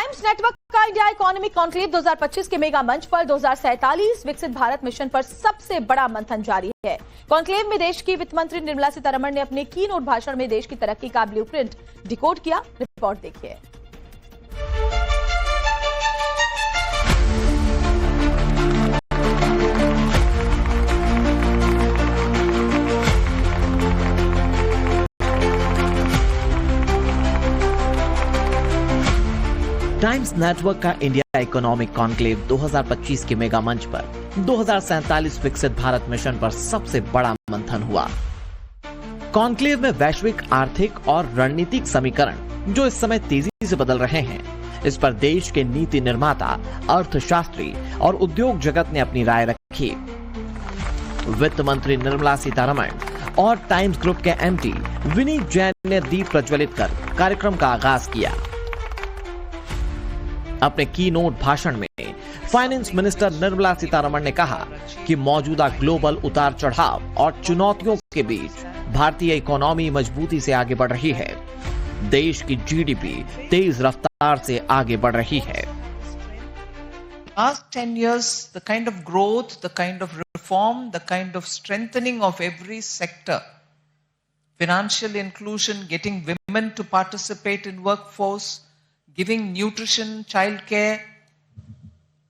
Times network का India economic conclave 2025 के mega मंच पर 2047 विकसित भारत मिशन पर सबसे बड़ा मंथन जारी है। कॉन्क्लेव में देश की वित्त मंत्री निर्मला सीतारमण ने अपने की नोट भाषण में देश की तरक्की का ब्लूप्रिंट डिकोड किया। रिपोर्ट देखिए। टाइम्स नेटवर्क का इंडिया इकोनॉमिक कॉन्क्लेव 2025 के मेगा मंच पर 2047 विकसित भारत मिशन पर सबसे बड़ा मंथन हुआ। कॉन्क्लेव में वैश्विक आर्थिक और रणनीतिक समीकरण जो इस समय तेजी से बदल रहे हैं, इस पर देश के नीति निर्माता, अर्थशास्त्री और उद्योग जगत ने अपनी राय रखी। वित्त मंत्री निर्मला सीतारमण और टाइम्स ग्रुप के एमडी विनीत जैन ने दीप प्रज्वलित कर कार्यक्रम का आगाज किया। अपने की नोट भाषण में फाइनेंस मिनिस्टर निर्मला सीतारमण ने कहा कि मौजूदा ग्लोबल उतार चढ़ाव और चुनौतियों के बीच भारतीय इकोनॉमी मजबूती से आगे बढ़ रही है। देश की जीडीपी तेज रफ्तार से आगे बढ़ रही है। Last 10 years, the kind of growth, the kind of reform, the kind of strengthening of every sector, financial inclusion, getting women to participate in workforce, giving nutrition, childcare,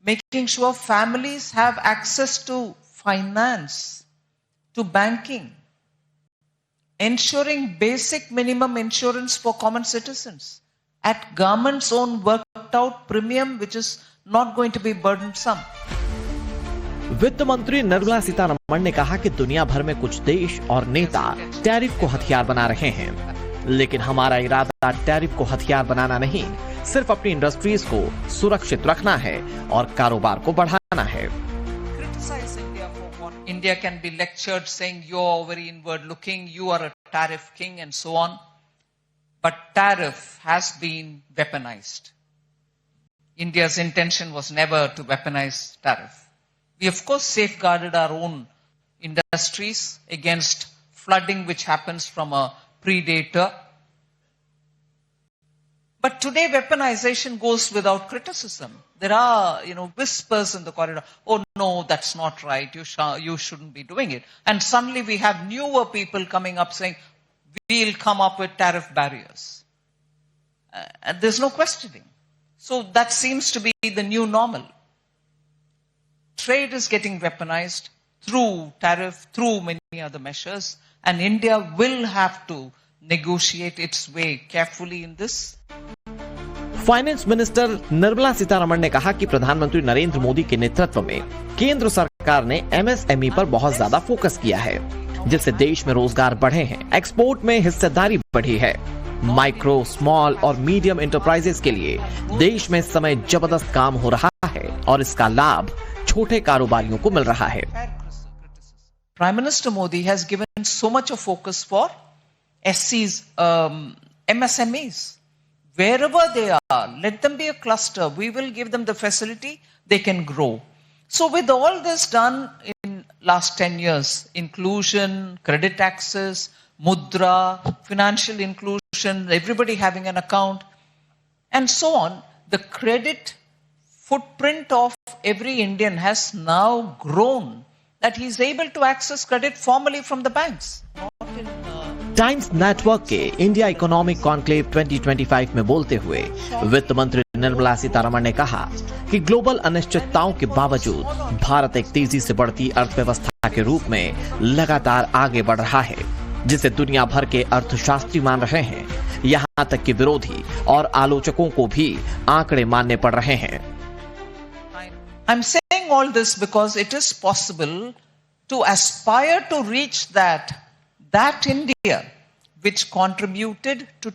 making sure families have access to finance, to banking, ensuring basic minimum insurance for common citizens at government's own worked out premium, which is not going to be burdensome. वित्त मंत्री निर्मला सीतारमण ने कहा कि दुनिया भर में कुछ देश और नेता टैरिफ को हथियार बना रहे हैं, लेकिन हमारा इरादा टैरिफ को हथियार बनाना नहीं, सिर्फ अपनी इंडस्ट्रीज को सुरक्षित रखना है और कारोबार को बढ़ाना है। India can be lectured saying you're very inward looking, you are a tariff king and so on. But tariff has been weaponized. India's intention was never to weaponize tariff. We of course safeguarded our own industries against flooding which happens from a predator. But today weaponization goes without criticism. There are, whispers in the corridor. Oh no, that's not right. You shouldn't be doing it. And suddenly we have newer people coming up saying, we'll come up with tariff barriers. And there's no questioning. So that seems to be the new normal. Trade is getting weaponized through tariff, through many other measures. And India will have to negotiate its way carefully in this. Finance minister Nirmala Sitharaman ने कहा कि प्रधानमंत्री नरेंद्र मोदी के नेतृत्व में केंद्र सरकार ने एमएसएमई पर बहुत ज्यादा फोकस किया है, जिससे देश में रोजगार बढ़े हैं, एक्सपोर्ट में हिस्सेदारी बढ़ी है। माइक्रो, स्मॉल और मीडियम एंटरप्राइजेस के लिए देश में इस समय जबरदस्त काम हो रहा है और इसका लाभ छोटे कारोबारियों को मिल रहा है। Prime minister Modi has given so much of focus for SCs, MSMEs. Wherever they are, let them be a cluster. We will give them the facility, they can grow. So with all this done in last 10 years, inclusion, credit access, mudra, financial inclusion, everybody having an account, and so on, the credit footprint of every Indian has now grown, that he is able to access credit formally from the banks. Times network के India economic conclave 2025 में बोलते हुए वित्त मंत्री निर्मला सीतारमण ने कहा कि global अनिश्चितताओं के बावजूद भारत एक तेजी से बढ़ती अर्थव्यवस्था के रूप में लगातार आगे बढ़ रहा है, जिसे दुनिया भर के अर्थशास्त्री मान रहे हैं। यहां तक कि विरोधी और आलोचकों को भी आंकड़े मानने पड़ रहे हैं। I'm saying all this because it is possible to aspire to reach that India, which contributed to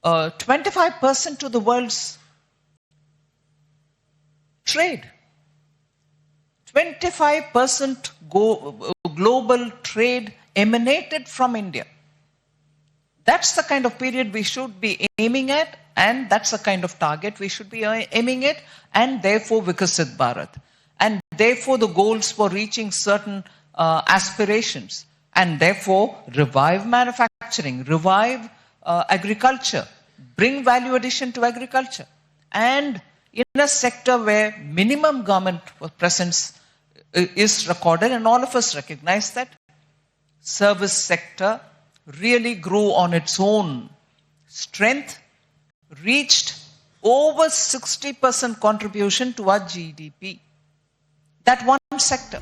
25% to the world's trade. 25% global trade emanated from India. That's the kind of period we should be aiming at, and that's the kind of target we should be aiming at, and therefore Vikasit Bharat. And therefore the goals for reaching certain aspirations. And therefore, revive manufacturing, revive agriculture, bring value addition to agriculture. and in a sector where minimum government presence is recorded, and all of us recognize that, service sector really grew on its own strength, reached over 60% contribution to our GDP. That one sector.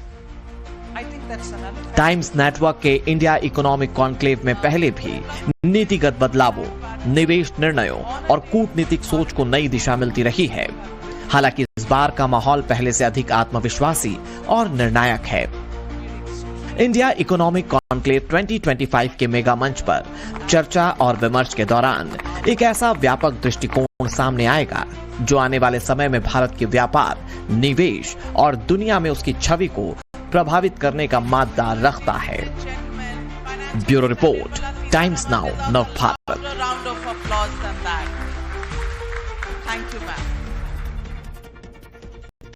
I think that's another. Times network के India economic conclave में पहले भी नीतिगत बदलावों, निवेश निर्णयों और कूटनीतिक सोच को नई दिशा मिलती रही है। हालांकि इस बार का माहौल पहले से अधिक आत्मविश्वासी और निर्णायक है। इंडिया इकोनॉमिक कॉन्क्लेव 2025 के मेगा मंच पर चर्चा और विमर्श के दौरान एक ऐसा व्यापक दृष्टिकोण सामने आएगा जो आने वाले समय में भारत के व्यापार, निवेश और दुनिया में उसकी छवि को प्रभावित करने का मादा रखता है। ब्यूरो रिपोर्ट, टाइम्स नाउ, नव Bharat. Round of applause than that. Thank you, ma'am.